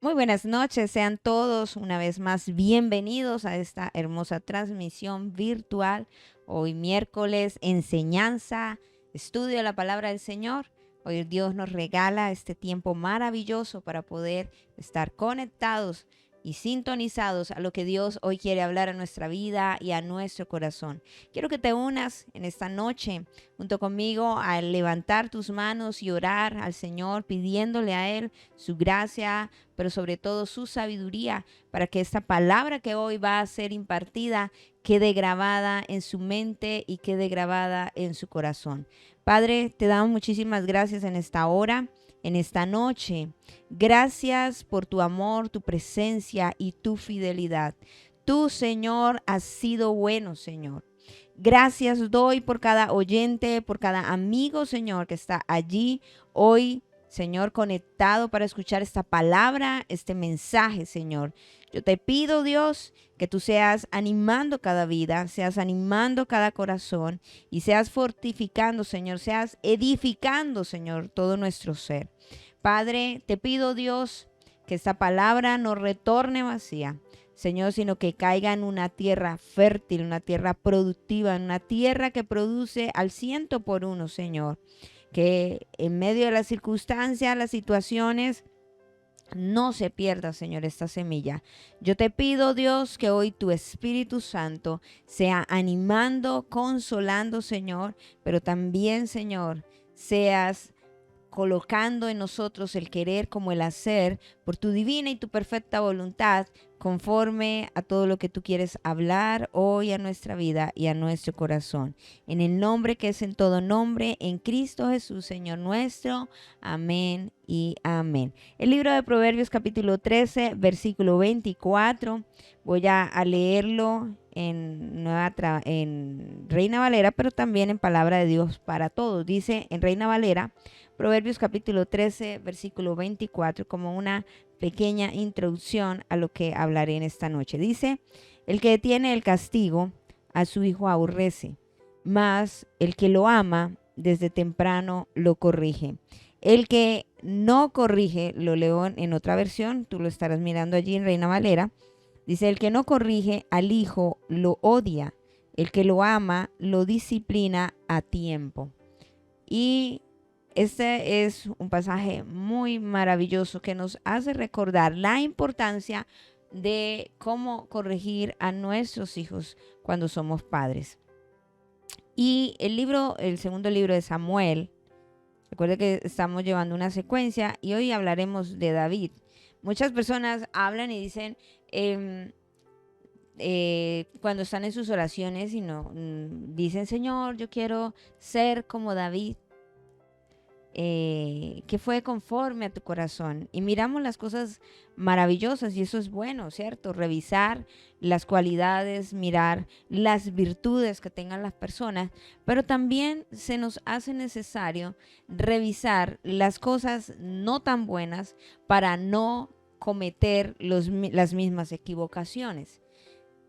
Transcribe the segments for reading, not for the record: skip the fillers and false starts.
Muy buenas noches, sean todos una vez más bienvenidos a esta hermosa transmisión virtual. Hoy miércoles, enseñanza, estudio de la palabra del Señor. Hoy Dios nos regala este tiempo maravilloso para poder estar conectados y sintonizados a lo que Dios hoy quiere hablar a nuestra vida y a nuestro corazón. Quiero que te unas en esta noche junto conmigo a levantar tus manos y orar al Señor pidiéndole a Él su gracia, pero sobre todo su sabiduría para que esta palabra que hoy va a ser impartida quede grabada en su mente y quede grabada en su corazón. Padre, te damos muchísimas gracias en esta hora, en esta noche. Gracias por tu amor, tu presencia y tu fidelidad. Tú, Señor, has sido bueno, Señor. Gracias doy por cada oyente, por cada amigo, Señor, que está allí hoy, Señor, conectado para escuchar esta palabra, este mensaje, Señor. Yo te pido, Dios, que tú seas animando cada vida, seas animando cada corazón y seas fortificando, Señor, seas edificando, Señor, todo nuestro ser. Padre, te pido, Dios, que esta palabra no retorne vacía, Señor, sino que caiga en una tierra fértil, una tierra productiva, en una tierra que produce al 100 por 1, Señor. Que en medio de las circunstancias, las situaciones, no se pierda, Señor, esta semilla. Yo te pido, Dios, que hoy tu Espíritu Santo sea animando, consolando, Señor, pero también, Señor, seas colocando en nosotros el querer como el hacer por tu divina y tu perfecta voluntad, conforme a todo lo que tú quieres hablar hoy a nuestra vida y a nuestro corazón. En el nombre que es en todo nombre, en Cristo Jesús, Señor nuestro. Amén y amén. El libro de Proverbios capítulo 13, versículo 24. Voy a leerlo en Reina Valera, pero también en Palabra de Dios para todos. Dice en Reina Valera, Proverbios capítulo 13, versículo 24, como una pequeña introducción a lo que hablaré en esta noche. Dice, el que detiene el castigo a su hijo aborrece, mas el que lo ama desde temprano lo corrige. El que no corrige, lo leo en otra versión, tú lo estarás mirando allí en Reina Valera, dice, el que no corrige al hijo lo odia, el que lo ama lo disciplina a tiempo. Y este es un pasaje muy maravilloso que nos hace recordar la importancia de cómo corregir a nuestros hijos cuando somos padres. Y el segundo libro de Samuel, recuerde que estamos llevando una secuencia y hoy hablaremos de David. Muchas personas hablan y dicen, cuando están en sus oraciones y dicen, Señor, yo quiero ser como David. Que fue conforme a tu corazón. Y miramos las cosas maravillosas y eso es bueno, ¿cierto? Revisar las cualidades, mirar las virtudes que tengan las personas, pero también se nos hace necesario revisar las cosas no tan buenas para no cometer las mismas equivocaciones.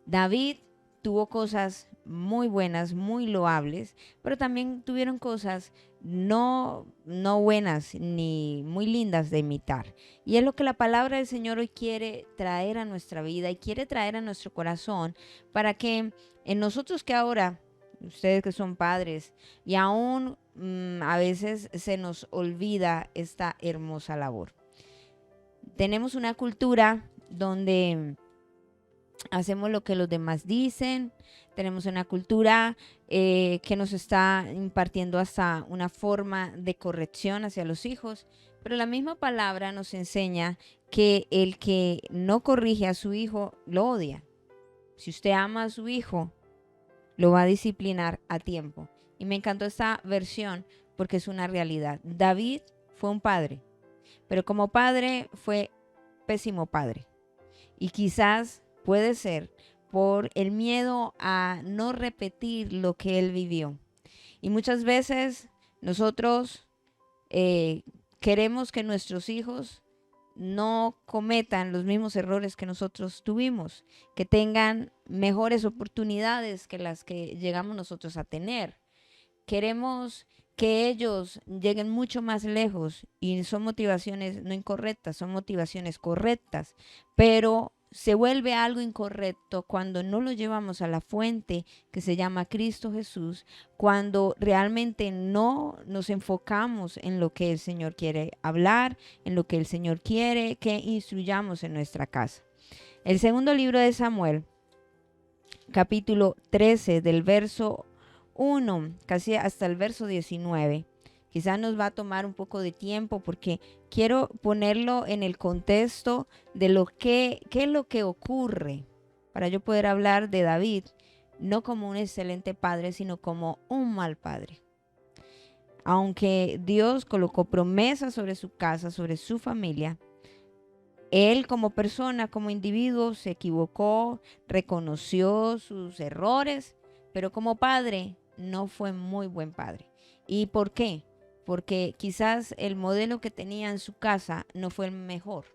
David tuvo cosas muy buenas, muy loables, pero también tuvieron cosas no buenas ni muy lindas de imitar. Y es lo que la palabra del Señor hoy quiere traer a nuestra vida y quiere traer a nuestro corazón para que en nosotros que ahora, ustedes que son padres, y aún a veces se nos olvida esta hermosa labor. Tenemos una cultura donde hacemos lo que los demás dicen, tenemos una cultura que nos está impartiendo hasta una forma de corrección hacia los hijos, pero la misma palabra nos enseña que el que no corrige a su hijo lo odia. Si usted ama a su hijo, lo va a disciplinar a tiempo. Y me encantó esta versión porque es una realidad. David fue un padre, pero como padre fue pésimo padre. Y quizás puede ser por el miedo a no repetir lo que él vivió. Y muchas veces nosotros queremos que nuestros hijos no cometan los mismos errores que nosotros tuvimos, que tengan mejores oportunidades que las que llegamos nosotros a tener. Queremos que ellos lleguen mucho más lejos y son motivaciones no incorrectas, son motivaciones correctas, pero se vuelve algo incorrecto cuando no lo llevamos a la fuente que se llama Cristo Jesús, cuando realmente no nos enfocamos en lo que el Señor quiere hablar, en lo que el Señor quiere que instruyamos en nuestra casa. El segundo libro de Samuel, capítulo 13, del verso 1, casi hasta el verso 19. Quizás nos va a tomar un poco de tiempo porque quiero ponerlo en el contexto de qué es lo que ocurre para yo poder hablar de David, no como un excelente padre, sino como un mal padre. Aunque Dios colocó promesas sobre su casa, sobre su familia, él como persona, como individuo, se equivocó, reconoció sus errores, pero como padre no fue muy buen padre. ¿Y por qué? Porque quizás el modelo que tenía en su casa no fue el mejor.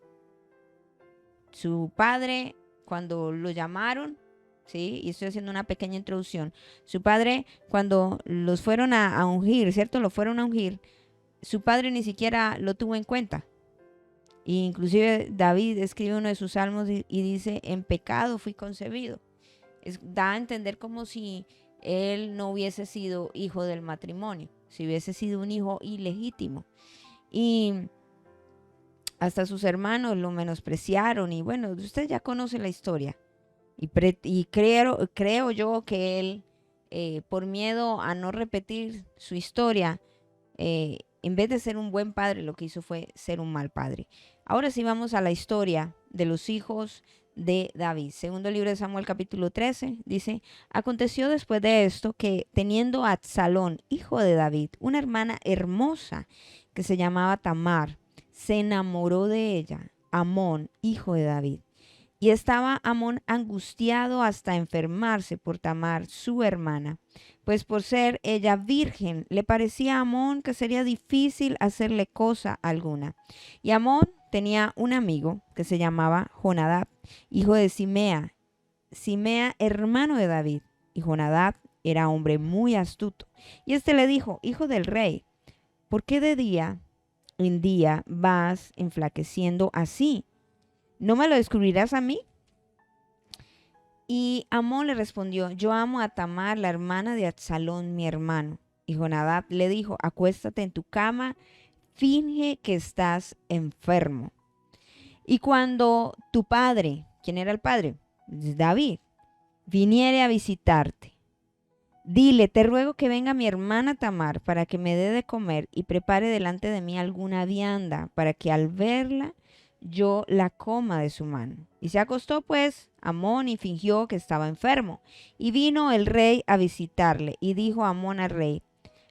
Su padre, cuando lo llamaron, ¿sí? Y estoy haciendo una pequeña introducción. Su padre, cuando los fueron a ungir, ¿cierto? Lo fueron a ungir. Su padre ni siquiera lo tuvo en cuenta. E inclusive David escribe uno de sus salmos y dice, en pecado fui concebido. Da a entender como si él no hubiese sido hijo del matrimonio, si hubiese sido un hijo ilegítimo. Y hasta sus hermanos lo menospreciaron. Y bueno, usted ya conoce la historia. Y creo yo que él, por miedo a no repetir su historia, en vez de ser un buen padre, lo que hizo fue ser un mal padre. Ahora sí vamos a la historia de los hijos de David. Segundo libro de Samuel, capítulo 13, dice, aconteció después de esto que teniendo a Absalón, hijo de David, una hermana hermosa que se llamaba Tamar, se enamoró de ella, Amón, hijo de David. Y estaba Amón angustiado hasta enfermarse por Tamar, su hermana, pues por ser ella virgen, le parecía a Amón que sería difícil hacerle cosa alguna. Y Amón tenía un amigo que se llamaba Jonadab, hijo de Simea, hermano de David. Y Jonadab era hombre muy astuto. Y este le dijo, hijo del rey, ¿por qué de día en día vas enflaqueciendo así? ¿No me lo descubrirás a mí? Y Amón le respondió, yo amo a Tamar, la hermana de Absalón, mi hermano. Y Jonadab le dijo, acuéstate en tu cama, finge que estás enfermo. Y cuando tu padre, ¿quién era el padre? David, viniere a visitarte, dile, te ruego que venga mi hermana Tamar para que me dé de comer y prepare delante de mí alguna vianda para que al verla yo la coma de su mano. Y se acostó pues Amón y fingió que estaba enfermo. Y vino el rey a visitarle y dijo Amón al rey,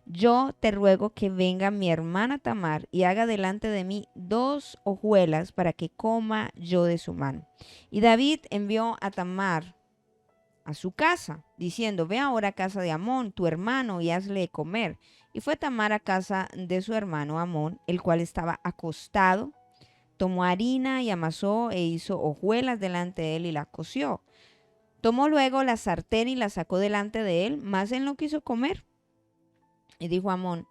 yo te ruego que venga mi hermana Tamar y haga delante de mí 2 hojuelas para que coma yo de su mano. Y David envió a Tamar a su casa, diciendo, ve ahora a casa de Amón, tu hermano, y hazle comer. Y fue Tamar a casa de su hermano Amón, el cual estaba acostado. Tomó harina y amasó e hizo hojuelas delante de él y la coció. Tomó luego la sartén y la sacó delante de él, mas él no quiso comer. Y dijo Amón,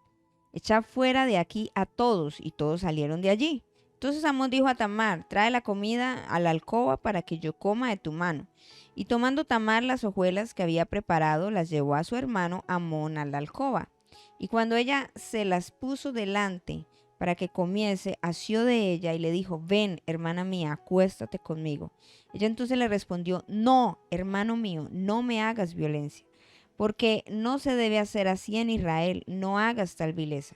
echad fuera de aquí a todos. Y todos salieron de allí. Entonces Amón dijo a Tamar, trae la comida a la alcoba para que yo coma de tu mano. Y tomando Tamar las hojuelas que había preparado, las llevó a su hermano Amón a la alcoba. Y cuando ella se las puso delante, para que comiese, asió de ella y le dijo, ven, hermana mía, acuéstate conmigo. Ella entonces le respondió, no, hermano mío, no me hagas violencia, porque no se debe hacer así en Israel, no hagas tal vileza.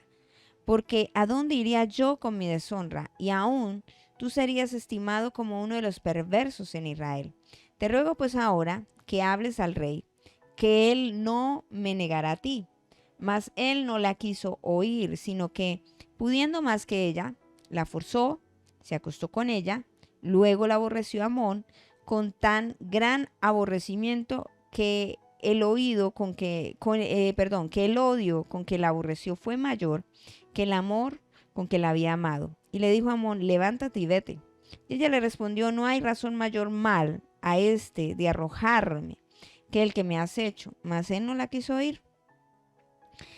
Porque ¿a dónde iría yo con mi deshonra? Y aún tú serías estimado como uno de los perversos en Israel. Te ruego pues ahora que hables al rey, que él no me negará a ti. Mas él no la quiso oír, sino que, pudiendo más que ella, la forzó, se acostó con ella, luego la aborreció Amón con tan gran aborrecimiento que que el odio con que la aborreció fue mayor que el amor con que la había amado. Y le dijo a Amón, levántate y vete. Y ella le respondió, no hay razón mayor mal a este de arrojarme que el que me has hecho. Mas él no la quiso oír,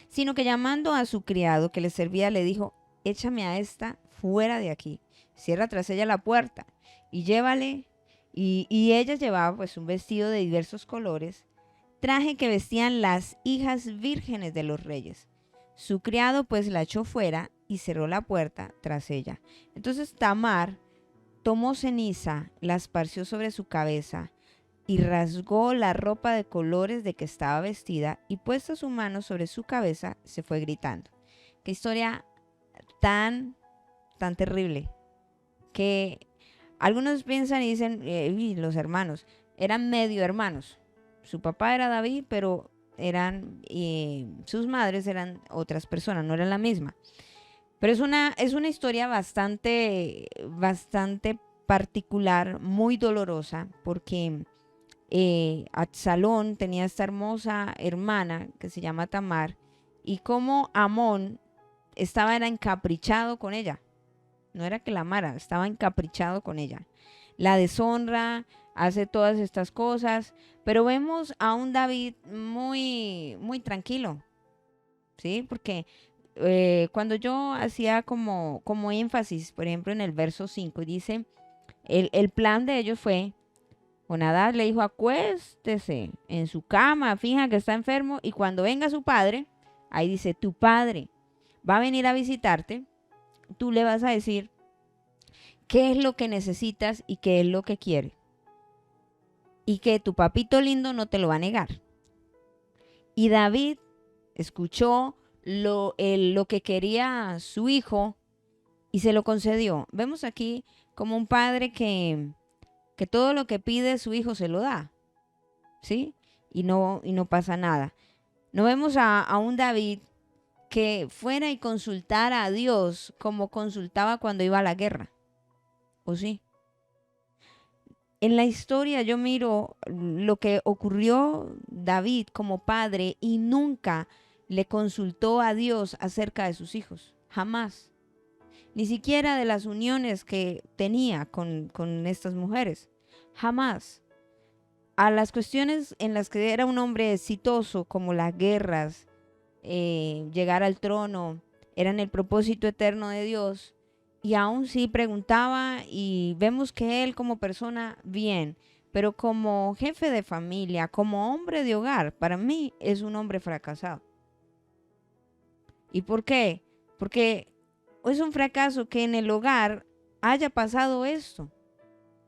sino que llamando a su criado que le servía, le dijo, échame a esta fuera de aquí, cierra tras ella la puerta y llévale. Y ella llevaba pues un vestido de diversos colores, traje que vestían las hijas vírgenes de los reyes. Su criado pues la echó fuera y cerró la puerta tras ella. Entonces Tamar tomó ceniza, la esparció sobre su cabeza y rasgó la ropa de colores de que estaba vestida y puesta su mano sobre su cabeza se fue gritando. Qué historia tan terrible, que algunos piensan y dicen, los hermanos eran medio hermanos. Su papá era David, pero sus madres eran otras personas, no eran la misma. Pero es una historia bastante particular, muy dolorosa, porque Absalón tenía esta hermosa hermana que se llama Tamar, y como Amón era encaprichado con ella. No era que la amara, estaba encaprichado con ella. La deshonra, hace todas estas cosas, pero vemos a un David muy tranquilo, ¿sí? Porque cuando yo hacía como énfasis, por ejemplo, en el verso 5, dice, el plan de ellos fue, Jonadab le dijo, acuéstese en su cama, finja que está enfermo, y cuando venga su padre, ahí dice, tu padre va a venir a visitarte, tú le vas a decir qué es lo que necesitas y qué es lo que quiere. Y que tu papito lindo no te lo va a negar. Y David escuchó lo que quería su hijo y se lo concedió. Vemos aquí como un padre que todo lo que pide su hijo se lo da, ¿sí? Y no pasa nada. No vemos a un David que fuera y consultara a Dios como consultaba cuando iba a la guerra. ¿O sí? En la historia yo miro lo que ocurrió David como padre y nunca le consultó a Dios acerca de sus hijos. Jamás. Ni siquiera de las uniones que tenía con estas mujeres. Jamás. A las cuestiones en las que era un hombre exitoso, como las guerras, llegar al trono, eran el propósito eterno de Dios. Y aún sí preguntaba, y vemos que él como persona bien, pero como jefe de familia, como hombre de hogar, para mí es un hombre fracasado. ¿Y por qué? Porque es un fracaso que en el hogar haya pasado esto,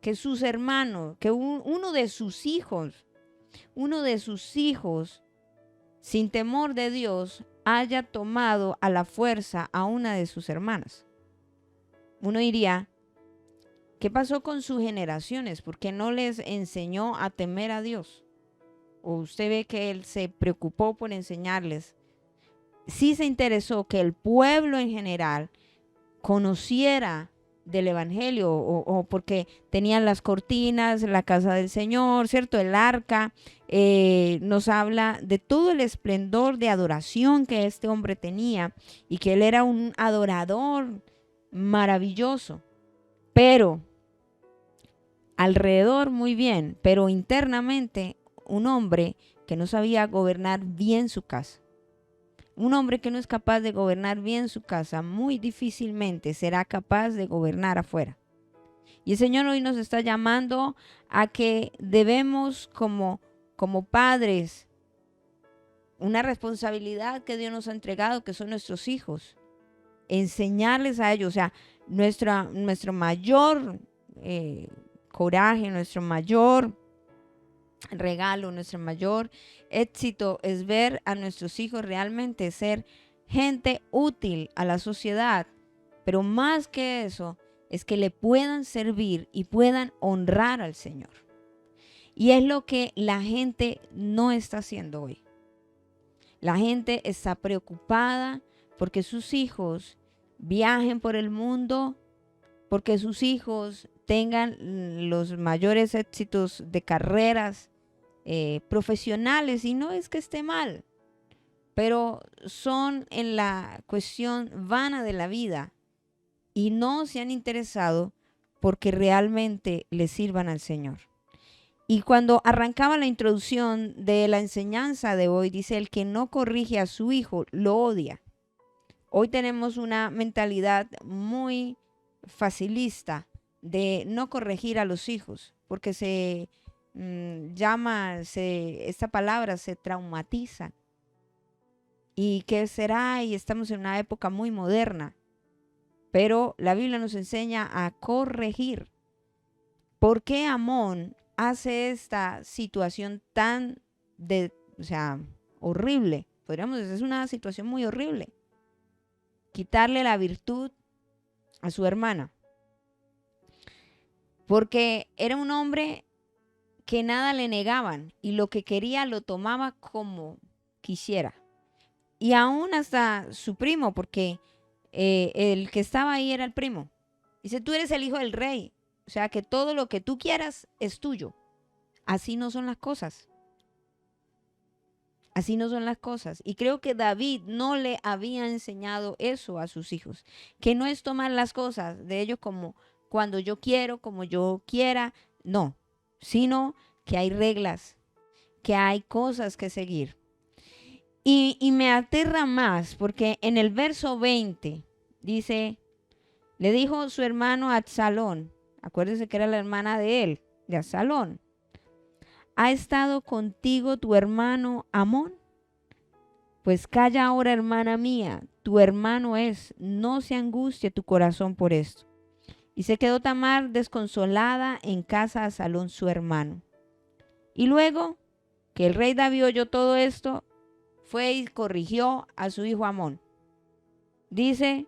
que sus hermanos, que uno de sus hijos, sin temor de Dios, haya tomado a la fuerza a una de sus hermanas. Uno diría, ¿qué pasó con sus generaciones? ¿Por qué no les enseñó a temer a Dios? ¿O usted ve que él se preocupó por enseñarles? Sí se interesó que el pueblo en general conociera del evangelio, o porque tenían las cortinas, la casa del Señor, ¿cierto? El arca nos habla de todo el esplendor de adoración que este hombre tenía y que él era un adorador maravilloso, pero alrededor muy bien, pero internamente un hombre que no sabía gobernar bien su casa. Un hombre que no es capaz de gobernar bien su casa muy difícilmente será capaz de gobernar afuera. Y el Señor hoy nos está llamando a que debemos como padres una responsabilidad que Dios nos ha entregado, que son nuestros hijos. enseñarles a ellos. O sea, nuestro mayor coraje, nuestro mayor regalo, nuestro mayor éxito es ver a nuestros hijos realmente ser gente útil a la sociedad. Pero más que eso, es que le puedan servir y puedan honrar al Señor. Y es lo que la gente no está haciendo hoy. La gente está preocupada porque sus hijos viajen por el mundo, porque sus hijos tengan los mayores éxitos de carreras profesionales. Y no es que esté mal, pero son en la cuestión vana de la vida y no se han interesado porque realmente le sirvan al Señor. Y cuando arrancaba la introducción de la enseñanza de hoy, dice: el que no corrige a su hijo lo odia. Hoy tenemos una mentalidad muy facilista de no corregir a los hijos, porque esta palabra se traumatiza. ¿Y qué será? Y estamos en una época muy moderna. Pero la Biblia nos enseña a corregir. ¿Por qué Amón hace esta situación tan horrible? Podríamos decir, es una situación muy horrible. Quitarle la virtud a su hermana. Porque era un hombre que nada le negaban y lo que quería lo tomaba como quisiera. Y aún hasta su primo, porque el que estaba ahí era el primo. Dice: tú eres el hijo del rey. O sea, que todo lo que tú quieras es tuyo. Así no son las cosas. Así no son las cosas. Y creo que David no le había enseñado eso a sus hijos. Que no es tomar las cosas de ellos como cuando yo quiero, como yo quiera. No. Sino que hay reglas, que hay cosas que seguir. Y me aterra más porque en el verso 20 dice: le dijo su hermano a Absalón, acuérdese que era la hermana de él, de Absalón: ¿ha estado contigo tu hermano Amón? Pues calla ahora, hermana mía, tu hermano es, no se angustie tu corazón por esto. Y se quedó Tamar desconsolada en casa de Absalón su hermano. Y luego que el rey David oyó todo esto, fue y corrigió a su hijo Amón. Dice,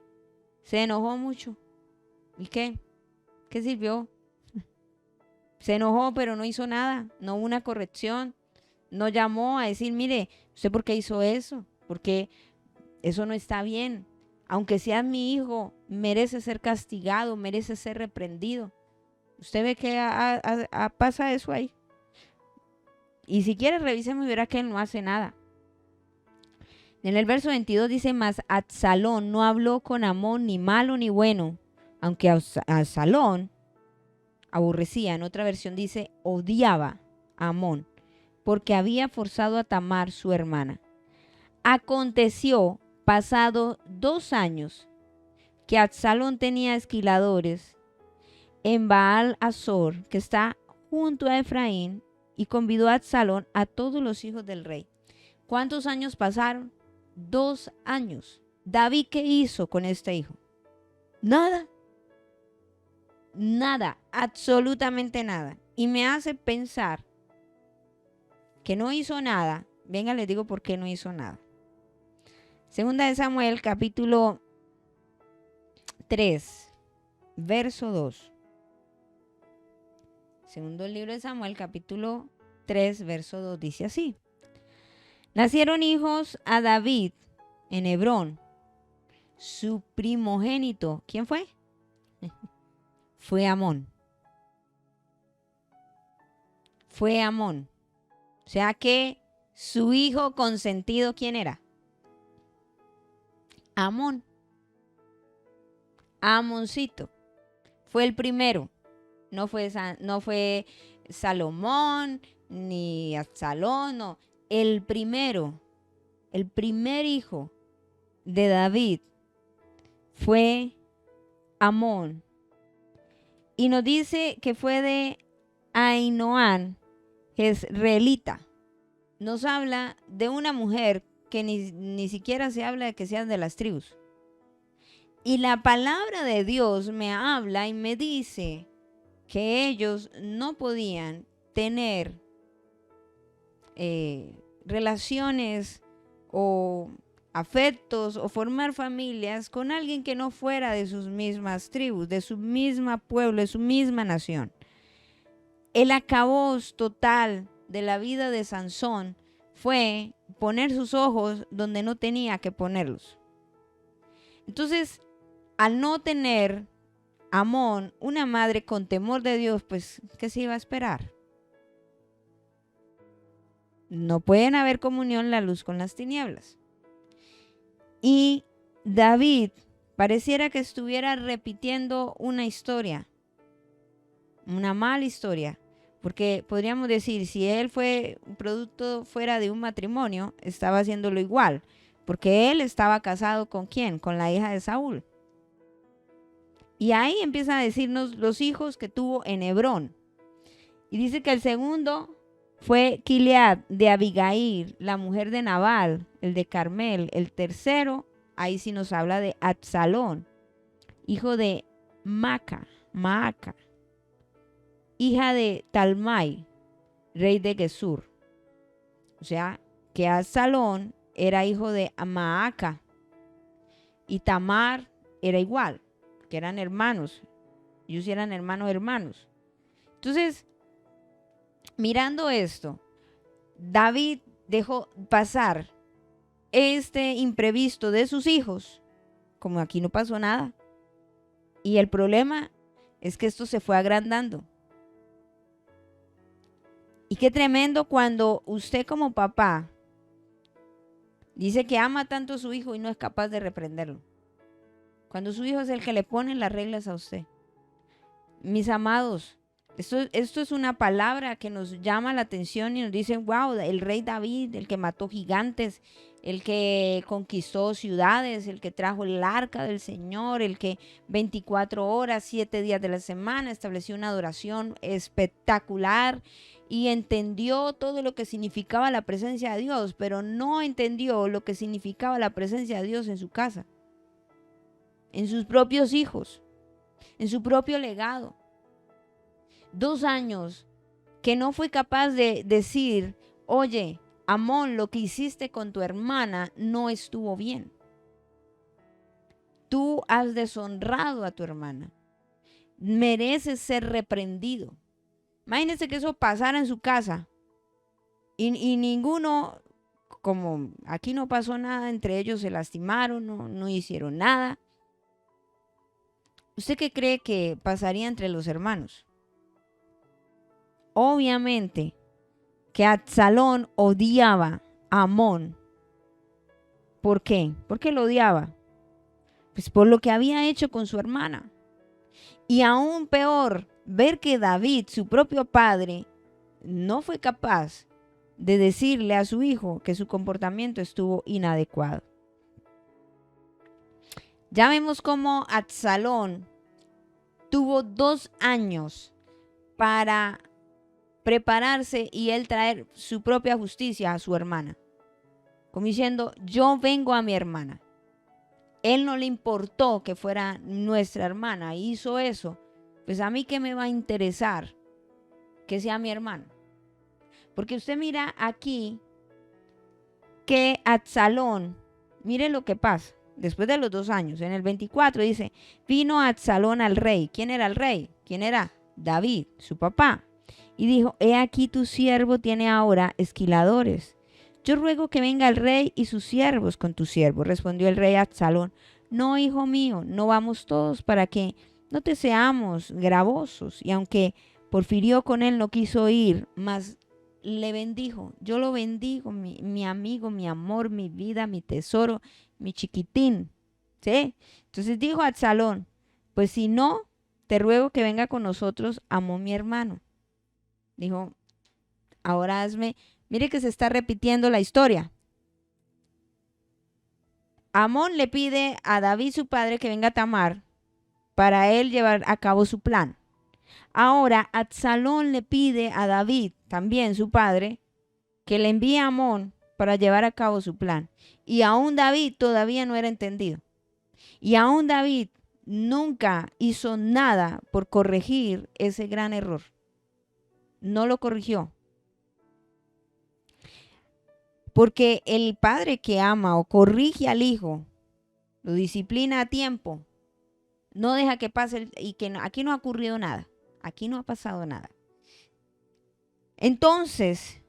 se enojó mucho. ¿Y qué? ¿Qué sirvió? Se enojó, pero no hizo nada. No hubo una corrección. No llamó a decir: mire, ¿usted por qué hizo eso? Porque eso no está bien. Aunque sea mi hijo, merece ser castigado, merece ser reprendido. Usted ve que pasa eso ahí. Y si quiere, revisemos y verá que él no hace nada. En el verso 22 dice: mas Absalón no habló con Amón ni malo ni bueno, aunque Absalón aborrecía. En otra versión dice: odiaba a Amón, porque había forzado a Tamar su hermana. Aconteció, pasado 2 años, que Absalón tenía esquiladores en Baal Azor, que está junto a Efraín, y convidó a Absalón a todos los hijos del rey. ¿Cuántos años pasaron? 2 años. ¿David qué hizo con este hijo? Nada. Nada, absolutamente nada. Y me hace pensar que no hizo nada. Venga, les digo por qué no hizo nada. Segunda de Samuel, capítulo 3, verso 2. Segundo libro de Samuel, capítulo 3, verso 2, dice así: nacieron hijos a David en Hebrón. Su primogénito, ¿quién fue? Fue Amón. Fue Amón. O sea que su hijo consentido, ¿quién era? Amón. Amoncito. Fue el primero. No fue Salomón ni Absalón, no. El primero, el primer hijo de David fue Amón. Y nos dice que fue de Ahinoam, jezreelita. Nos habla de una mujer que ni siquiera se habla de que sean de las tribus. Y la palabra de Dios me habla y me dice que ellos no podían tener relaciones o afectos o formar familias con alguien que no fuera de sus mismas tribus, de su misma pueblo, de su misma nación. El acabose total de la vida de Sansón fue poner sus ojos donde no tenía que ponerlos. Entonces, al no tener Amón una madre con temor de Dios, pues, ¿qué se iba a esperar? No pueden haber comunión la luz con las tinieblas. Y David pareciera que estuviera repitiendo una historia, una mala historia, porque podríamos decir, si él fue un producto fuera de un matrimonio, estaba haciéndolo igual, porque él estaba casado ¿con quién? Con la hija de Saúl. Y ahí empieza a decirnos los hijos que tuvo en Hebrón. Y dice que el segundo fue Gilead de Abigail, la mujer de Nabal, el de Carmel. El tercero, ahí sí nos habla de Absalón, hijo de Maaca, hija de Talmai, rey de Gesur. O sea, que Absalón era hijo de Maaca y Tamar era igual, que eran hermanos. Ellos eran hermanos. Entonces, mirando esto, David dejó pasar este imprevisto de sus hijos, como aquí no pasó nada. Y el problema es que esto se fue agrandando. Y qué tremendo cuando usted como papá dice que ama tanto a su hijo y no es capaz de reprenderlo. Cuando su hijo es el que le pone las reglas a usted. Mis amados, esto es una palabra que nos llama la atención y nos dice, wow, el rey David, el que mató gigantes, el que conquistó ciudades, el que trajo el arca del Señor, el que 24 horas, 7 días de la semana estableció una adoración espectacular y entendió todo lo que significaba la presencia de Dios, pero no entendió lo que significaba la presencia de Dios en su casa, en sus propios hijos, en su propio legado. 2 años que no fue capaz de decir, oye, Amón, lo que hiciste con tu hermana no estuvo bien. Tú has deshonrado a tu hermana. Mereces ser reprendido. Imagínense que eso pasara en su casa y ninguno, como aquí no pasó nada, entre ellos se lastimaron, no hicieron nada. ¿Usted qué cree que pasaría entre los hermanos? Obviamente que Absalón odiaba a Amón. ¿Por qué? ¿Por qué lo odiaba? Pues por lo que había hecho con su hermana. Y aún peor, ver que David, su propio padre, no fue capaz de decirle a su hijo que su comportamiento estuvo inadecuado. Ya vemos cómo Absalón tuvo 2 años para prepararse y él traer su propia justicia a su hermana. Como diciendo, yo vengo a mi hermana. Él no le importó que fuera nuestra hermana, hizo eso. Pues a mí qué me va a interesar que sea mi hermano. Porque usted mira aquí que Absalón, mire lo que pasa. Después de los 2 años, en el 24 dice, vino Absalón al rey. ¿Quién era el rey? ¿Quién era? David, su papá. Y dijo, he aquí tu siervo tiene ahora esquiladores. Yo ruego que venga el rey y sus siervos con tu siervo. Respondió el rey a Absalón, no, hijo mío, no vamos todos para que no te seamos gravosos. Y aunque porfirió con él, no quiso ir, mas le bendijo. Yo lo bendigo, mi amigo, mi amor, mi vida, mi tesoro, mi chiquitín. ¿Sí? Entonces dijo a Absalón, pues si no, te ruego que venga con nosotros Amón mi hermano. Dijo, ahora hazme, mire que se está repitiendo la historia. Amón le pide a David su padre que venga a Tamar para él llevar a cabo su plan. Ahora Absalón le pide a David, también su padre, que le envíe a Amón para llevar a cabo su plan. Y aún David todavía no era entendido. Y aún David nunca hizo nada por corregir ese gran error. No lo corrigió. Porque el padre que ama o corrige al hijo, lo disciplina a tiempo, no deja que pase y que aquí no ha ocurrido nada. Aquí no ha pasado nada. Entonces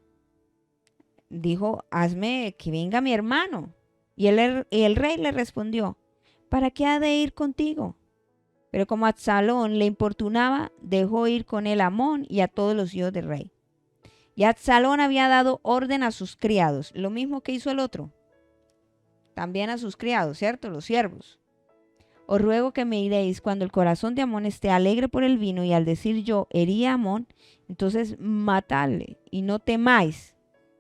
dijo, hazme que venga mi hermano. Y el rey le respondió, ¿para qué ha de ir contigo? Pero como Absalón le importunaba, dejó ir con él a Amón y a todos los hijos del rey. Y Absalón había dado orden a sus criados, lo mismo que hizo el otro. También a sus criados, ¿cierto? Los siervos. Os ruego que me iréis cuando el corazón de Amón esté alegre por el vino, y al decir yo herí a Amón, entonces matadle y no temáis,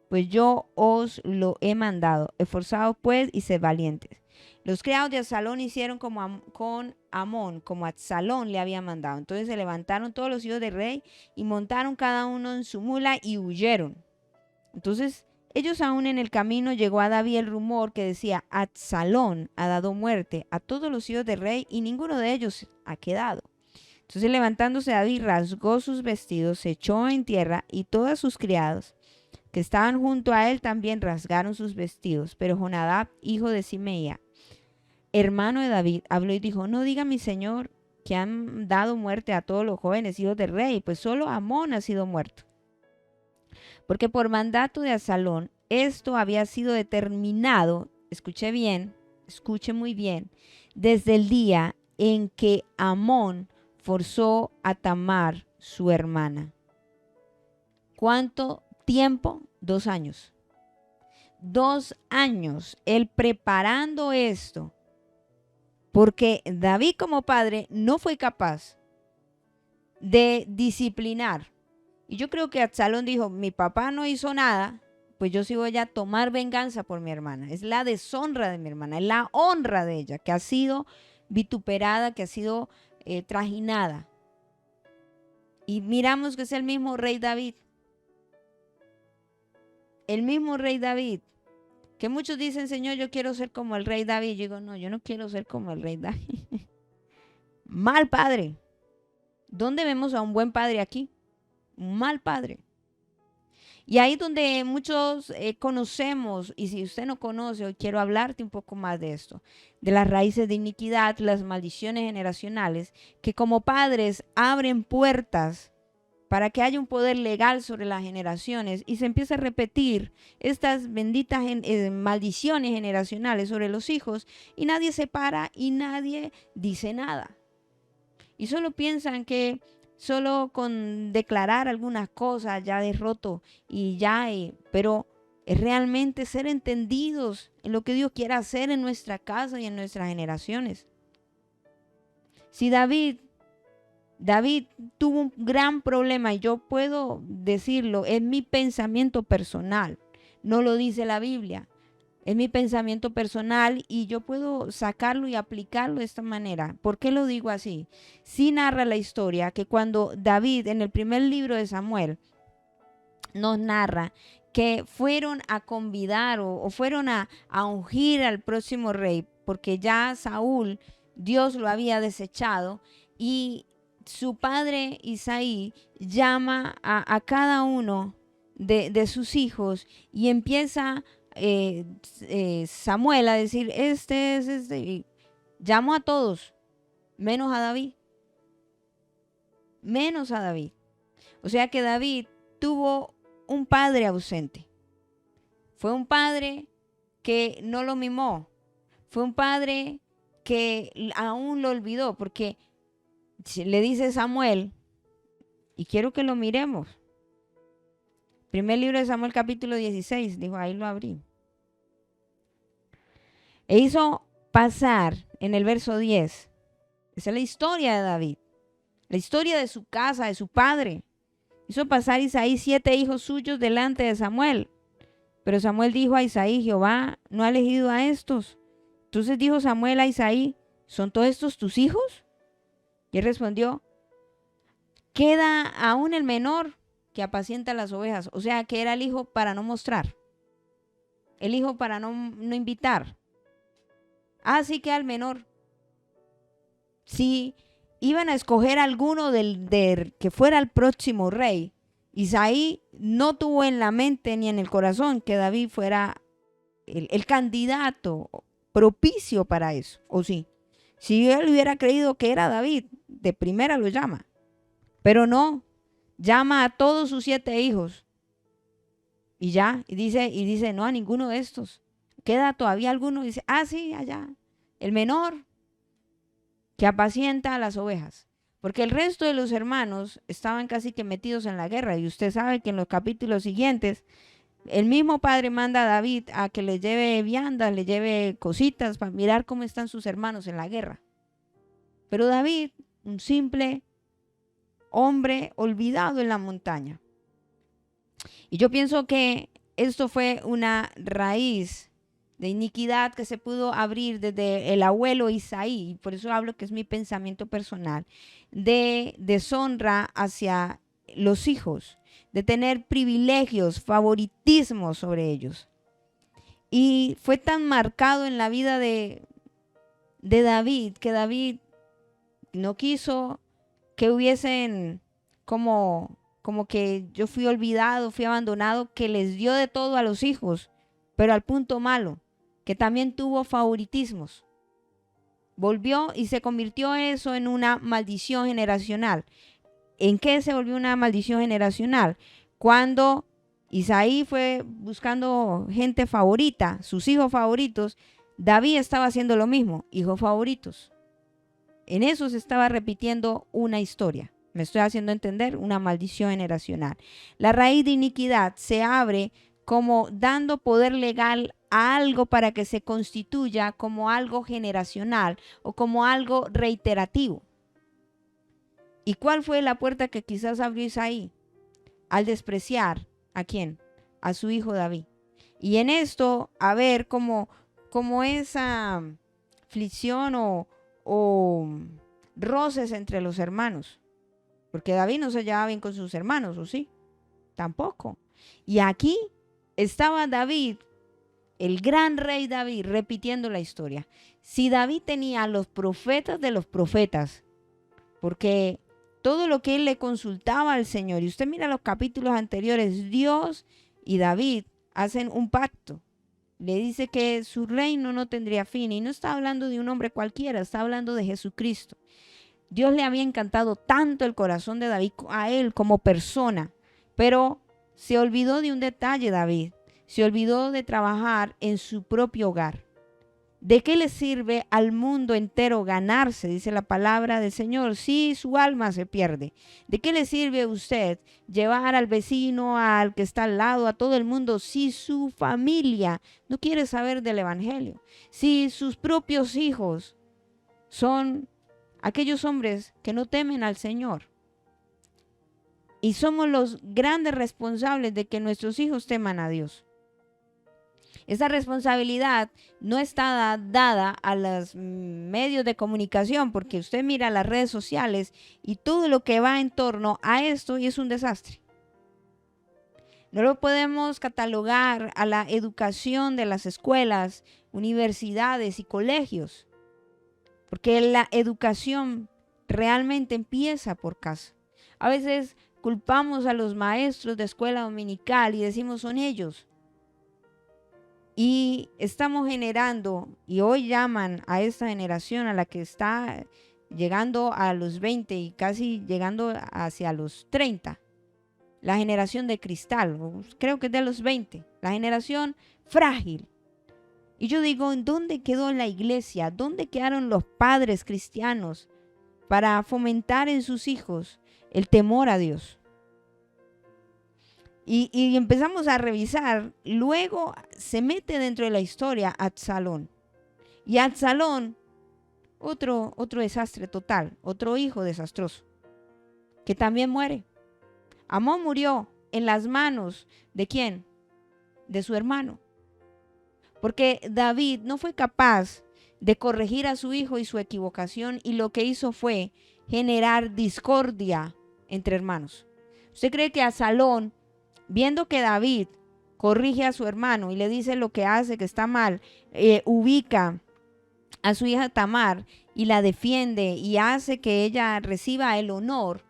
pues yo os lo he mandado. Esforzaos pues y sed valientes. Los criados de Absalón hicieron con Amón, como Absalón le había mandado. Entonces se levantaron todos los hijos del rey y montaron cada uno en su mula y huyeron. Entonces ellos aún en el camino llegó a David el rumor que decía, Absalón ha dado muerte a todos los hijos del rey y ninguno de ellos ha quedado. Entonces levantándose David rasgó sus vestidos, se echó en tierra y todos sus criados que estaban junto a él también rasgaron sus vestidos. Pero Jonadab, hijo de Simeía, hermano de David, habló y dijo, no diga mi señor que han dado muerte a todos los jóvenes hijos del rey, pues solo Amón ha sido muerto. Porque por mandato de Absalón esto había sido determinado, escuche bien, escuche muy bien, desde el día en que Amón forzó a Tamar, su hermana. ¿Cuánto tiempo? 2 años. 2 años él preparando esto, porque David como padre no fue capaz de disciplinar. Y yo creo que Absalón dijo, mi papá no hizo nada, pues yo sí voy a tomar venganza por mi hermana. Es la deshonra de mi hermana, es la honra de ella, que ha sido vituperada, que ha sido trajinada. Y miramos que es el mismo rey David. El mismo rey David. Que muchos dicen, Señor, yo quiero ser como el rey David. Yo digo, no, yo no quiero ser como el rey David. Mal padre. ¿Dónde vemos a un buen padre aquí? Un mal padre. Y ahí donde muchos conocemos, y si usted no conoce, hoy quiero hablarte un poco más de esto, de las raíces de iniquidad, las maldiciones generacionales, que como padres abren puertas para que haya un poder legal sobre las generaciones y se empieza a repetir estas benditas maldiciones generacionales sobre los hijos y nadie se para y nadie dice nada. Y solo piensan que solo con declarar algunas cosas ya derroto y ya, pero es realmente ser entendidos en lo que Dios quiere hacer en nuestra casa y en nuestras generaciones. Si David tuvo un gran problema, y yo puedo decirlo, es mi pensamiento personal, no lo dice la Biblia, es mi pensamiento personal y yo puedo sacarlo y aplicarlo de esta manera. ¿Por qué lo digo así? Sí narra la historia que cuando David, en el primer libro de Samuel, nos narra que fueron a convidar o fueron a ungir al próximo rey, porque ya Saúl, Dios lo había desechado, y su padre Isaí llama a cada uno de sus hijos y empieza Samuel a decir, este es este, y llamó a todos, menos a David. Menos a David. O sea que David tuvo un padre ausente. Fue un padre que no lo mimó. Fue un padre que aún lo olvidó, porque le dice Samuel, y quiero que lo miremos. Primer libro de Samuel capítulo 16, dijo, ahí lo abrí. E hizo pasar en el verso 10, esa es la historia de David, la historia de su casa, de su padre. Hizo pasar Isaí 7 hijos suyos delante de Samuel. Pero Samuel dijo a Isaí, Jehová no ha elegido a estos. Entonces dijo Samuel a Isaí, ¿son todos estos tus hijos? Y él respondió, queda aún el menor que apacienta las ovejas. O sea, que era el hijo para no mostrar, el hijo para no invitar. Así que al menor. si iban a escoger alguno que fuera el próximo rey, Isaí no tuvo en la mente ni en el corazón que David fuera el candidato propicio para eso, ¿o sí? Si él hubiera creído que era David, de primera lo llama, pero no, llama a todos sus 7 hijos y ya, y dice, no, a ninguno de estos. Queda todavía alguno, dice, sí, allá, el menor que apacienta a las ovejas. Porque el resto de los hermanos estaban casi que metidos en la guerra. Y usted sabe que en los capítulos siguientes, el mismo padre manda a David a que le lleve viandas, le lleve cositas para mirar cómo están sus hermanos en la guerra. Pero David, un simple hombre olvidado en la montaña. Y yo pienso que esto fue una raíz de iniquidad que se pudo abrir desde el abuelo Isaí, y por eso hablo que es mi pensamiento personal, de deshonra hacia los hijos, de tener privilegios, favoritismos sobre ellos. Y fue tan marcado en la vida de David, que David no quiso que hubiesen como que yo fui olvidado, fui abandonado, que les dio de todo a los hijos, pero al punto malo, que también tuvo favoritismos. Volvió y se convirtió eso en una maldición generacional. ¿En qué se volvió una maldición generacional? Cuando Isaí fue buscando gente favorita, sus hijos favoritos, David estaba haciendo lo mismo, hijos favoritos. En eso se estaba repitiendo una historia. Me estoy haciendo entender, una maldición generacional. La raíz de iniquidad se abre como dando poder legal a algo para que se constituya como algo generacional o como algo reiterativo. ¿Y cuál fue la puerta que quizás abrió Isaí? Al despreciar, ¿a quién? A su hijo David. Y en esto, a ver como esa aflicción o roces entre los hermanos. Porque David no se llevaba bien con sus hermanos, ¿o sí? Tampoco. Y aquí estaba David, el gran rey David, repitiendo la historia. Si David tenía a los profetas de los profetas, porque todo lo que él le consultaba al Señor, y usted mira los capítulos anteriores, Dios y David hacen un pacto. Le dice que su reino no tendría fin, y no está hablando de un hombre cualquiera, está hablando de Jesucristo. Dios le había encantado tanto el corazón de David a él como persona, pero se olvidó de un detalle David, se olvidó de trabajar en su propio hogar. ¿De qué le sirve al mundo entero ganarse, dice la palabra del Señor, si su alma se pierde? ¿De qué le sirve a usted llevar al vecino, al que está al lado, a todo el mundo, si su familia no quiere saber del evangelio? Si sus propios hijos son aquellos hombres que no temen al Señor. Y somos los grandes responsables de que nuestros hijos teman a Dios. Esa responsabilidad no está dada a los medios de comunicación, porque usted mira las redes sociales y todo lo que va en torno a esto y es un desastre. No lo podemos catalogar a la educación de las escuelas, universidades y colegios, porque la educación realmente empieza por casa. A veces culpamos a los maestros de escuela dominical y decimos son ellos. Y estamos generando, y hoy llaman a esta generación a la que está llegando a los 20 y casi llegando hacia los 30, la generación de cristal, creo que es de los 20, la generación frágil. Y yo digo, ¿en dónde quedó la iglesia? ¿Dónde quedaron los padres cristianos para fomentar en sus hijos el temor a Dios? Y empezamos a revisar. Luego se mete dentro de la historia Absalón. Y Absalón, otro desastre total, otro hijo desastroso, que también muere. Amón murió en las manos ¿de quién? De su hermano. Porque David no fue capaz de corregir a su hijo y su equivocación, y lo que hizo fue generar discordia entre hermanos. ¿Usted cree que Absalón, viendo que David corrige a su hermano y le dice lo que hace, que está mal, ubica a su hija Tamar y la defiende y hace que ella reciba el honor,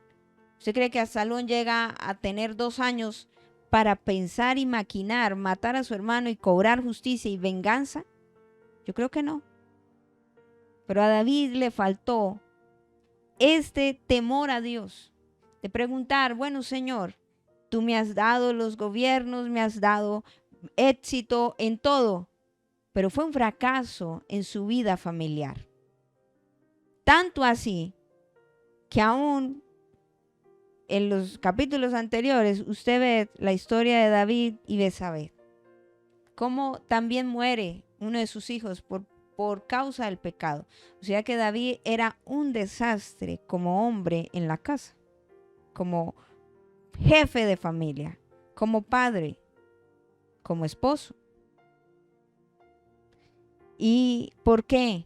¿usted cree que Absalón llega a tener 2 años para pensar y maquinar, matar a su hermano y cobrar justicia y venganza? Yo creo que no. Pero a David le faltó este temor a Dios, de preguntar, bueno, Señor, tú me has dado los gobiernos, me has dado éxito en todo, pero fue un fracaso en su vida familiar. Tanto así que aún en los capítulos anteriores usted ve la historia de David y Betsabé, cómo también muere uno de sus hijos por causa del pecado. O sea que David era un desastre como hombre en la casa, como jefe de familia, como padre, como esposo. ¿Y por qué?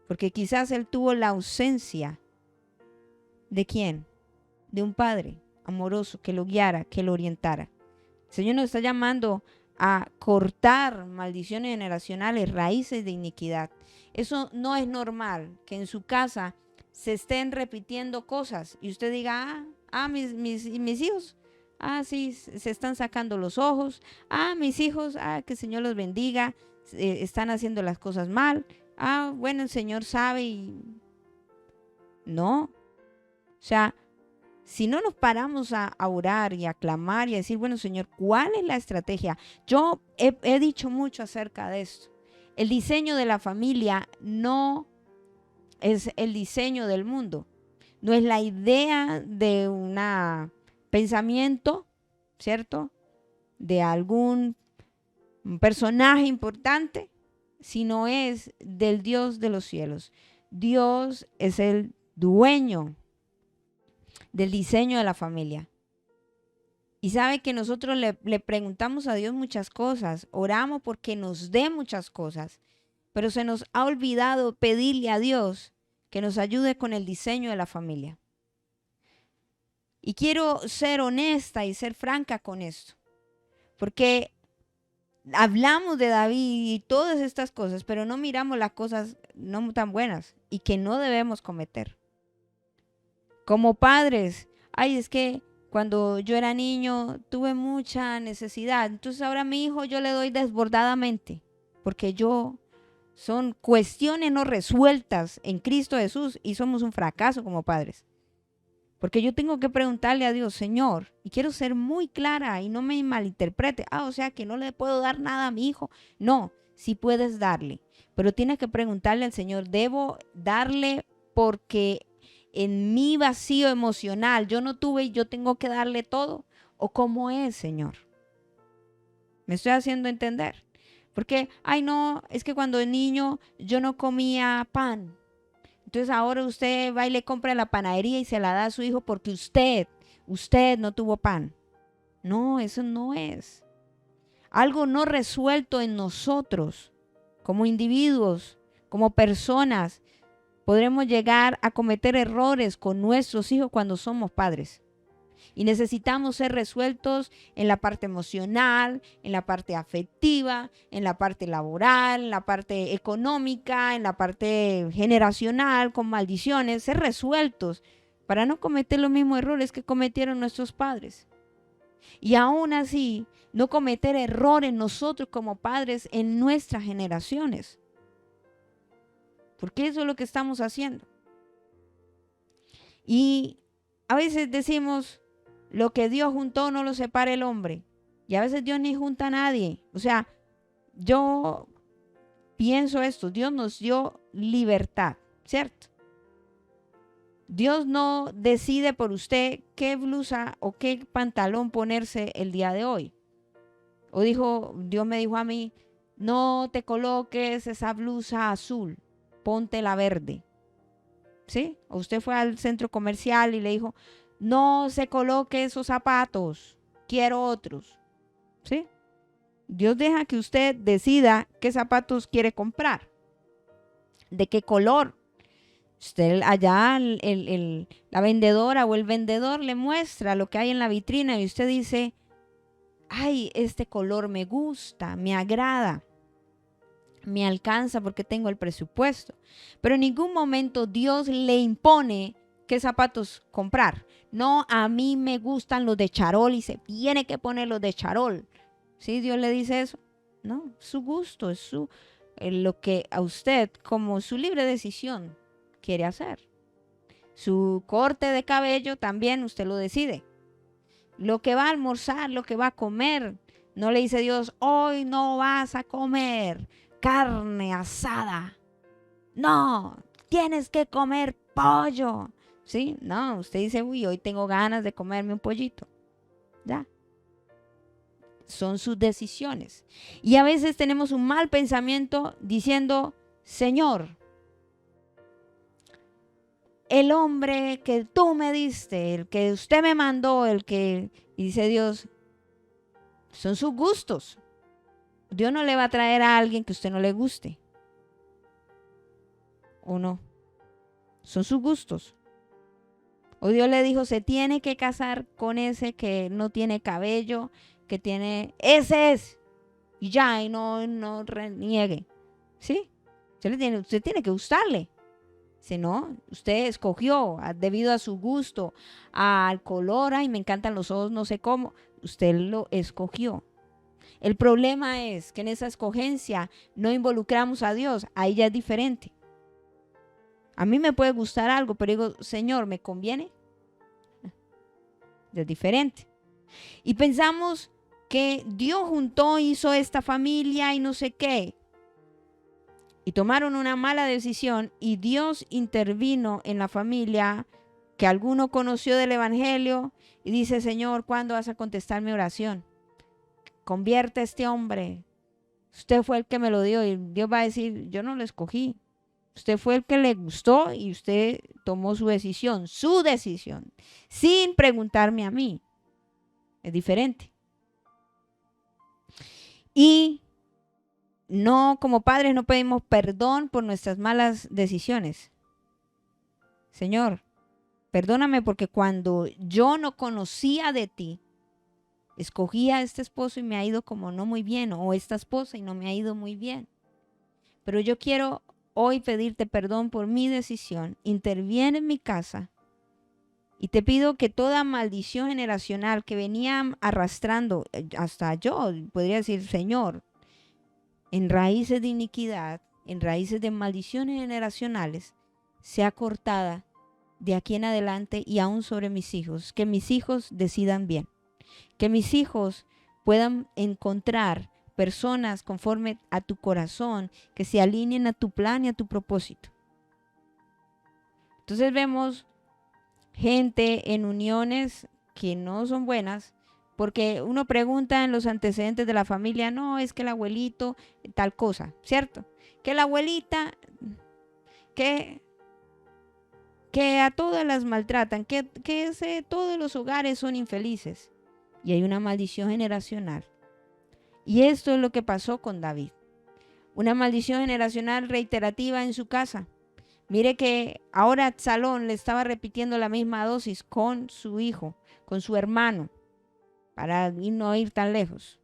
Porque quizás él tuvo la ausencia ¿de quién? De un padre amoroso que lo guiara, que lo orientara. El Señor nos está llamando a cortar maldiciones generacionales, raíces de iniquidad. Eso no es normal, que en su casa se estén repitiendo cosas y usted diga, mis hijos, sí, se están sacando los ojos, mis hijos, que el Señor los bendiga, están haciendo las cosas mal, bueno, el Señor sabe y... No, o sea, si no nos paramos a orar y a clamar y a decir, bueno, Señor, ¿cuál es la estrategia? Yo he dicho mucho acerca de esto. El diseño de la familia no es el diseño del mundo. No es la idea de un pensamiento, ¿cierto? De algún personaje importante, sino es del Dios de los cielos. Dios es el dueño del diseño de la familia. Y sabe que nosotros le preguntamos a Dios muchas cosas, oramos porque nos dé muchas cosas, pero se nos ha olvidado pedirle a Dios que nos ayude con el diseño de la familia. Y quiero ser honesta y ser franca con esto, porque hablamos de David y todas estas cosas, pero no miramos las cosas no tan buenas y que no debemos cometer. Como padres, es que cuando yo era niño tuve mucha necesidad, entonces ahora a mi hijo yo le doy desbordadamente, porque son cuestiones no resueltas en Cristo Jesús y somos un fracaso como padres. Porque yo tengo que preguntarle a Dios, Señor, y quiero ser muy clara y no me malinterprete, o sea que no le puedo dar nada a mi hijo. No, sí puedes darle, pero tienes que preguntarle al Señor, ¿debo darle porque en mi vacío emocional yo no tuve y yo tengo que darle todo? ¿O cómo es, Señor? ¿Me estoy haciendo entender? Porque, no, es que cuando de niño yo no comía pan. Entonces ahora usted va y le compra la panadería y se la da a su hijo porque usted no tuvo pan. No, eso no es. Algo no resuelto en nosotros, como individuos, como personas, podremos llegar a cometer errores con nuestros hijos cuando somos padres. Y necesitamos ser resueltos en la parte emocional, en la parte afectiva, en la parte laboral, en la parte económica, en la parte generacional, con maldiciones, ser resueltos para no cometer los mismos errores que cometieron nuestros padres. Y aún así, no cometer errores nosotros como padres en nuestras generaciones. Porque eso es lo que estamos haciendo. Y a veces decimos, lo que Dios juntó no lo separa el hombre. Y a veces Dios ni junta a nadie. O sea, yo pienso esto, Dios nos dio libertad, ¿cierto? Dios no decide por usted qué blusa o qué pantalón ponerse el día de hoy. O Dios me dijo a mí, no te coloques esa blusa azul, ponte la verde. ¿Sí? O usted fue al centro comercial y le dijo, no se coloque esos zapatos, quiero otros. ¿Sí? Dios deja que usted decida qué zapatos quiere comprar, de qué color. Usted allá, la vendedora o el vendedor le muestra lo que hay en la vitrina y usted dice, este color me gusta, me agrada. me alcanza porque tengo el presupuesto. Pero en ningún momento Dios le impone qué zapatos comprar. No, a mí me gustan los de charol y se tiene que poner los de charol. ¿Sí? Dios le dice eso. No, su gusto, es lo que a usted como su libre decisión quiere hacer. Su corte de cabello también usted lo decide. Lo que va a almorzar, lo que va a comer. No le dice Dios, hoy no vas a comer carne asada. No, tienes que comer pollo. ¿Sí? No, usted dice, uy, hoy tengo ganas de comerme un pollito. Ya. Son sus decisiones. Y a veces tenemos un mal pensamiento diciendo, Señor, el hombre que tú me diste, el que usted me mandó, y dice Dios, son sus gustos. Dios no le va a traer a alguien que a usted no le guste. ¿O no? Son sus gustos. O Dios le dijo, se tiene que casar con ese que no tiene cabello, que tiene, ese es. Y ya, y no reniegue. ¿Sí? Usted tiene que gustarle. Si no, usted escogió debido a su gusto, al color, ay, me encantan los ojos, no sé cómo. Usted lo escogió. El problema es que en esa escogencia no involucramos a Dios. Ahí ya es diferente. A mí me puede gustar algo, pero digo, Señor, ¿me conviene? Es diferente. Y pensamos que Dios juntó, hizo esta familia y no sé qué. Y tomaron una mala decisión y Dios intervino en la familia que alguno conoció del evangelio y dice, Señor, ¿cuándo vas a contestar mi oración? Convierte a este hombre. Usted fue el que me lo dio y Dios va a decir, yo no lo escogí. Usted fue el que le gustó y usted tomó su decisión, sin preguntarme a mí. Es diferente. Y no, como padres no pedimos perdón por nuestras malas decisiones. Señor, perdóname porque cuando yo no conocía de ti, escogí a este esposo y me ha ido como no muy bien, o esta esposa y no me ha ido muy bien. Pero yo quiero hoy pedirte perdón por mi decisión. Interviene en mi casa y te pido que toda maldición generacional que venía arrastrando, hasta yo podría decir, Señor, en raíces de iniquidad, en raíces de maldiciones generacionales, sea cortada de aquí en adelante y aún sobre mis hijos. Que mis hijos decidan bien. Que mis hijos puedan encontrar personas conforme a tu corazón, que se alineen a tu plan y a tu propósito. Entonces vemos gente en uniones que no son buenas, porque uno pregunta en los antecedentes de la familia, no, es que el abuelito, tal cosa, ¿cierto? Que la abuelita, que a todas las maltratan, que todos los hogares son infelices. Y hay una maldición generacional. Y esto es lo que pasó con David. Una maldición generacional reiterativa en su casa. Mire que ahora Absalón le estaba repitiendo la misma dosis con su hijo, con su hermano, para no ir tan lejos.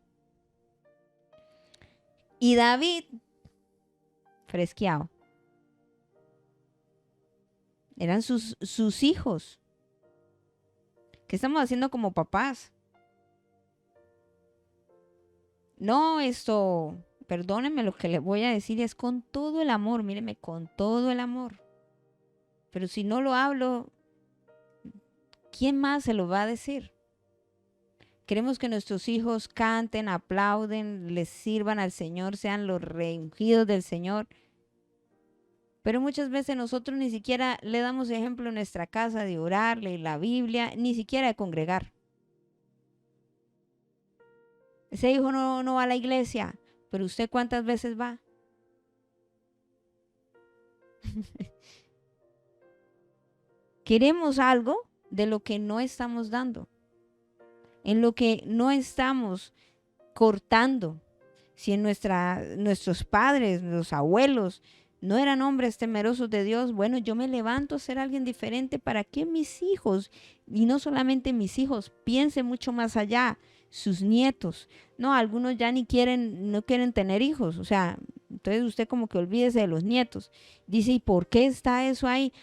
Y David, fresqueado. Eran sus hijos. ¿Qué estamos haciendo como papás? No, perdónenme lo que le voy a decir, es con todo el amor, míreme, con todo el amor. Pero si no lo hablo, ¿quién más se lo va a decir? Queremos que nuestros hijos canten, aplauden, les sirvan al Señor, sean los reungidos del Señor. Pero muchas veces nosotros ni siquiera le damos ejemplo en nuestra casa de orar, leer la Biblia, ni siquiera de congregar. Ese hijo no va a la iglesia, pero ¿usted cuántas veces va? Queremos algo de lo que no estamos dando, en lo que no estamos cortando. Si en nuestros padres, los abuelos, no eran hombres temerosos de Dios, bueno, yo me levanto a ser alguien diferente para que mis hijos, y no solamente mis hijos, piensen mucho más allá, sus nietos. No, algunos ya no quieren tener hijos, o sea, Entonces usted como que olvídese de los nietos. Dice, ¿y por qué está eso ahí?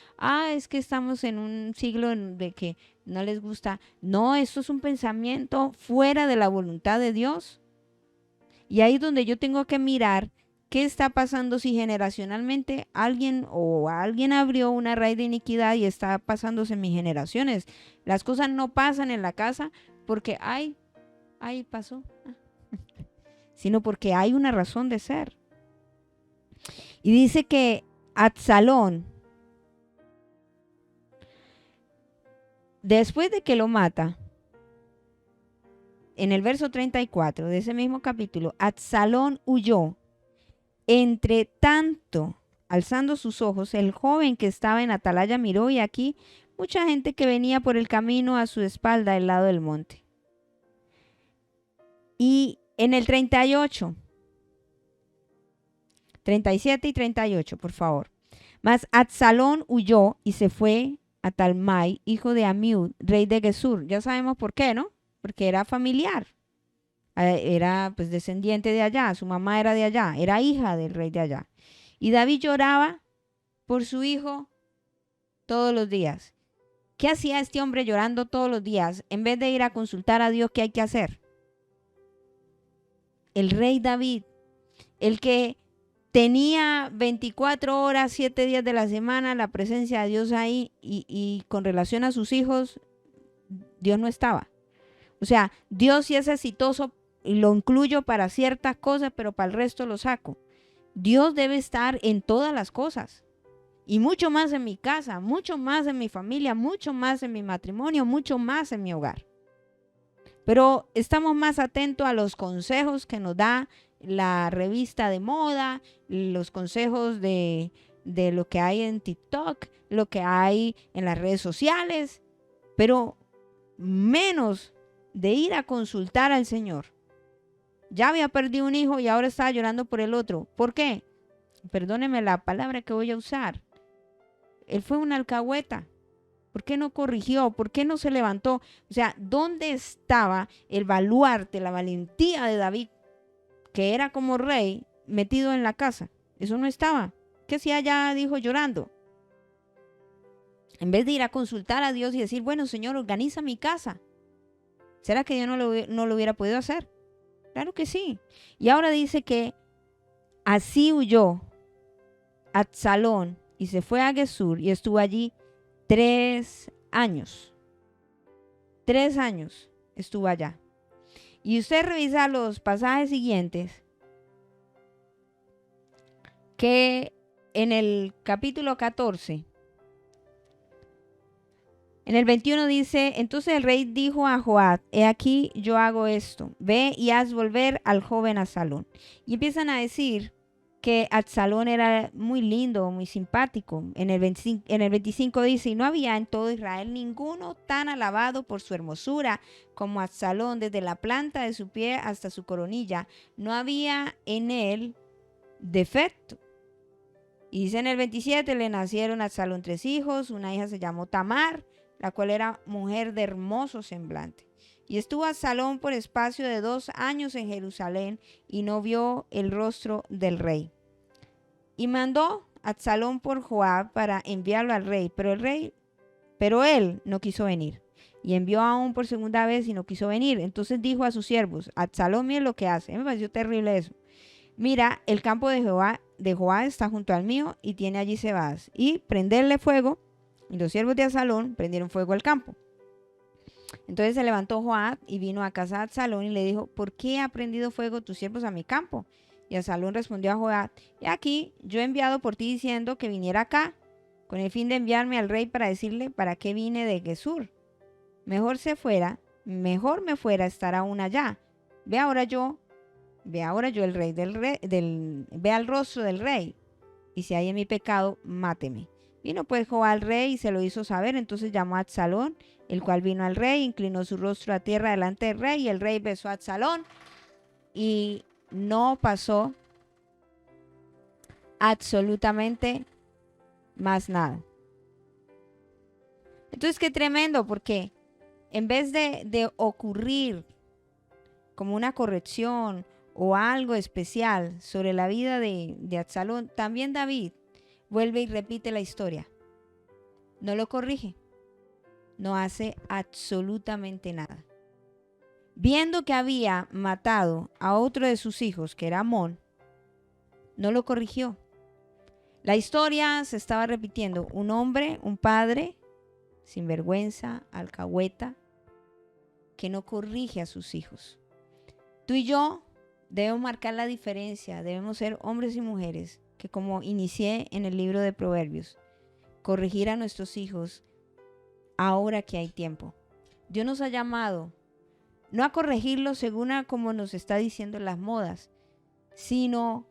Es que estamos en un siglo de que no les gusta. No, esto es un pensamiento fuera de la voluntad de Dios. Y ahí es donde yo tengo que mirar qué está pasando si generacionalmente alguien abrió una raíz de iniquidad y está pasándose en mis generaciones. Las cosas no pasan en la casa porque, pasó, sino porque hay una razón de ser. Y dice que Absalón, después de que lo mata, en el verso 34 de ese mismo capítulo, Absalón huyó. Entre tanto, alzando sus ojos, el joven que estaba en atalaya miró y aquí mucha gente que venía por el camino a su espalda del lado del monte. Y en el 38, 37 y 38, por favor. Mas Absalón huyó y se fue a Talmai, hijo de Amiud, rey de Gesur. Ya sabemos por qué, ¿no? Porque era familiar. Era pues descendiente de allá, su mamá era de allá, era hija del rey de allá. Y David lloraba por su hijo todos los días. ¿Qué hacía este hombre llorando todos los días en vez de ir a consultar a Dios qué hay que hacer? El rey David, el que tenía 24 horas, 7 días de la semana la presencia de Dios ahí y con relación a sus hijos, Dios no estaba. O sea, Dios sí es exitoso y lo incluyo para ciertas cosas, pero para el resto lo saco. Dios debe estar en todas las cosas. Y mucho más en mi casa, mucho más en mi familia, mucho más en mi matrimonio, mucho más en mi hogar. Pero estamos más atentos a los consejos que nos da la revista de moda, los consejos de lo que hay en TikTok, lo que hay en las redes sociales, pero menos de ir a consultar al Señor. Ya había perdido un hijo y ahora estaba llorando por el otro. ¿Por qué? Perdóneme la palabra que voy a usar. Él fue una alcahueta. ¿Por qué no corrigió? ¿Por qué no se levantó? O sea, ¿dónde estaba el baluarte, la valentía de David, que era como rey, metido en la casa? Eso no estaba. ¿Qué hacía ya? Dijo llorando. En vez de ir a consultar a Dios y decir, bueno, Señor, organiza mi casa. ¿Será que Dios no lo hubiera podido hacer? Claro que sí. Y ahora dice que así huyó Absalón y se fue a Gesur y estuvo allí 3 años. 3 años estuvo allá. Y usted revisa los pasajes siguientes, que en el capítulo 14, en el 21 dice, entonces el rey dijo a Joab, he aquí yo hago esto, ve y haz volver al joven Absalón. Y empiezan a decir que Absalón era muy lindo, muy simpático. En el 25 dice, y no había en todo Israel ninguno tan alabado por su hermosura como Absalón, desde la planta de su pie hasta su coronilla. No había en él defecto. Y dice en el 27, le nacieron a Absalón 3 hijos, una hija se llamó Tamar, la cual era mujer de hermoso semblante. Y estuvo Absalón por espacio de 2 años en Jerusalén y no vio el rostro del rey. Y mandó Absalón por Joab para enviarlo al rey, pero él no quiso venir. Y envió aún por segunda vez y no quiso venir. Entonces dijo a sus siervos, Absalón, mire lo que hace. Me pareció terrible eso. Mira, el campo de Joab está junto al mío y tiene allí cebadas. Y prenderle fuego. Y los siervos de Absalón prendieron fuego al campo. Entonces se levantó Joab y vino a casa de Absalón y le dijo, ¿por qué ha prendido fuego tus siervos a mi campo? Y Absalón respondió a Joab, y aquí yo he enviado por ti diciendo que viniera acá, con el fin de enviarme al rey para decirle para qué vine de Gesur. Mejor me fuera estar aún allá. Ve ahora yo el rey ve al rostro del rey, y si hay en mi pecado, máteme. Vino pues Joab al rey y se lo hizo saber, entonces llamó a Absalón, el cual vino al rey, inclinó su rostro a tierra delante del rey, y el rey besó a Absalón, y no pasó absolutamente más nada. Entonces, qué tremendo, porque en vez de ocurrir como una corrección o algo especial sobre la vida de Absalón, también David vuelve y repite la historia. No lo corrige, no hace absolutamente nada. Viendo que había matado a otro de sus hijos, que era Amón, no lo corrigió. La historia se estaba repitiendo. Un hombre, un padre, sinvergüenza, alcahueta, que no corrige a sus hijos. Tú y yo debemos marcar la diferencia. Debemos ser hombres y mujeres que, como inicié en el libro de Proverbios, corregir a nuestros hijos ahora que hay tiempo. Dios nos ha llamado no a corregirlos según a como nos está diciendo las modas, sino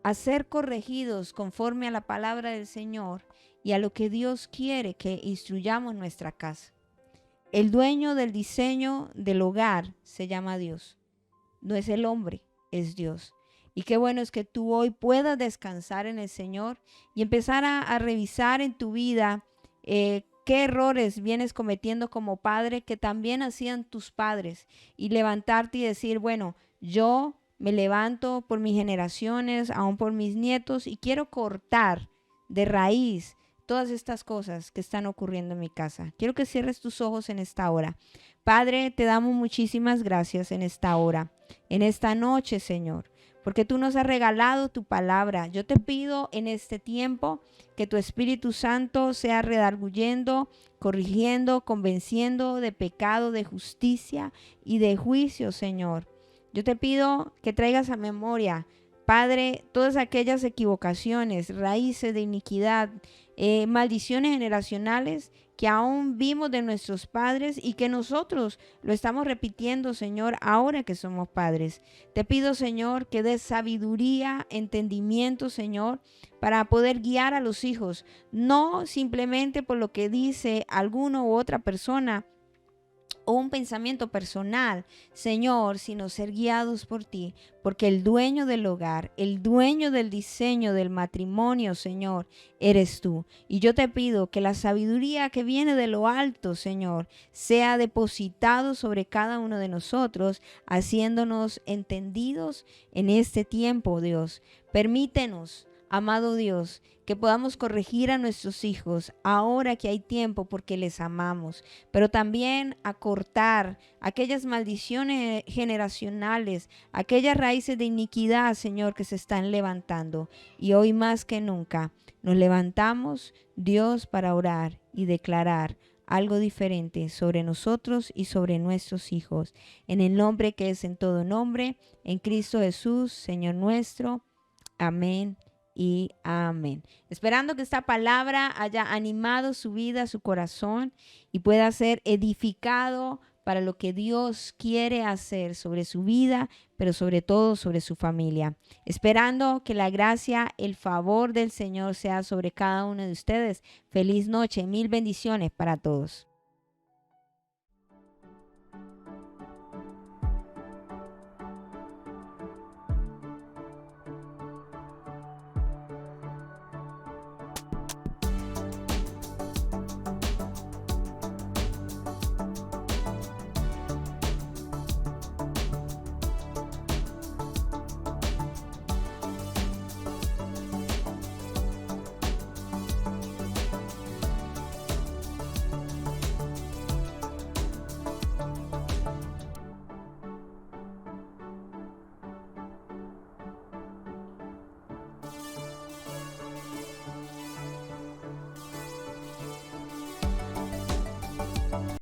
a ser corregidos conforme a la palabra del Señor y a lo que Dios quiere que instruyamos nuestra casa. El dueño del diseño del hogar se llama Dios. No es el hombre, es Dios. Y qué bueno es que tú hoy puedas descansar en el Señor y empezar a revisar en tu vida qué errores vienes cometiendo como padre que también hacían tus padres, y levantarte y decir, bueno, yo me levanto por mis generaciones, aún por mis nietos, y quiero cortar de raíz todas estas cosas que están ocurriendo en mi casa. Quiero que cierres tus ojos en esta hora. Padre, te damos muchísimas gracias en esta hora, en esta noche, Señor, porque tú nos has regalado tu palabra. Yo te pido en este tiempo que tu Espíritu Santo sea redarguyendo, corrigiendo, convenciendo de pecado, de justicia y de juicio, Señor. Yo te pido que traigas a memoria, Padre, todas aquellas equivocaciones, raíces de iniquidad, maldiciones generacionales que aún vimos de nuestros padres y que nosotros lo estamos repitiendo, Señor, ahora que somos padres. Te pido, Señor, que des sabiduría, entendimiento, Señor, para poder guiar a los hijos, no simplemente por lo que dice alguno u otra persona o un pensamiento personal, Señor, sino ser guiados por ti, porque el dueño del hogar, el dueño del diseño del matrimonio, Señor, eres tú. Y yo te pido que la sabiduría que viene de lo alto, Señor, sea depositado sobre cada uno de nosotros, haciéndonos entendidos en este tiempo, Dios. Permítenos, amado Dios, que podamos corregir a nuestros hijos ahora que hay tiempo, porque les amamos, pero también acortar aquellas maldiciones generacionales, aquellas raíces de iniquidad, Señor, que se están levantando. Y hoy más que nunca nos levantamos, Dios, para orar y declarar algo diferente sobre nosotros y sobre nuestros hijos. En el nombre que es en todo nombre, en Cristo Jesús, Señor nuestro. Amén y amén. Esperando que esta palabra haya animado su vida, su corazón, y pueda ser edificado para lo que Dios quiere hacer sobre su vida, pero sobre todo sobre su familia. Esperando que la gracia, el favor del Señor sea sobre cada uno de ustedes. Feliz noche, mil bendiciones para todos.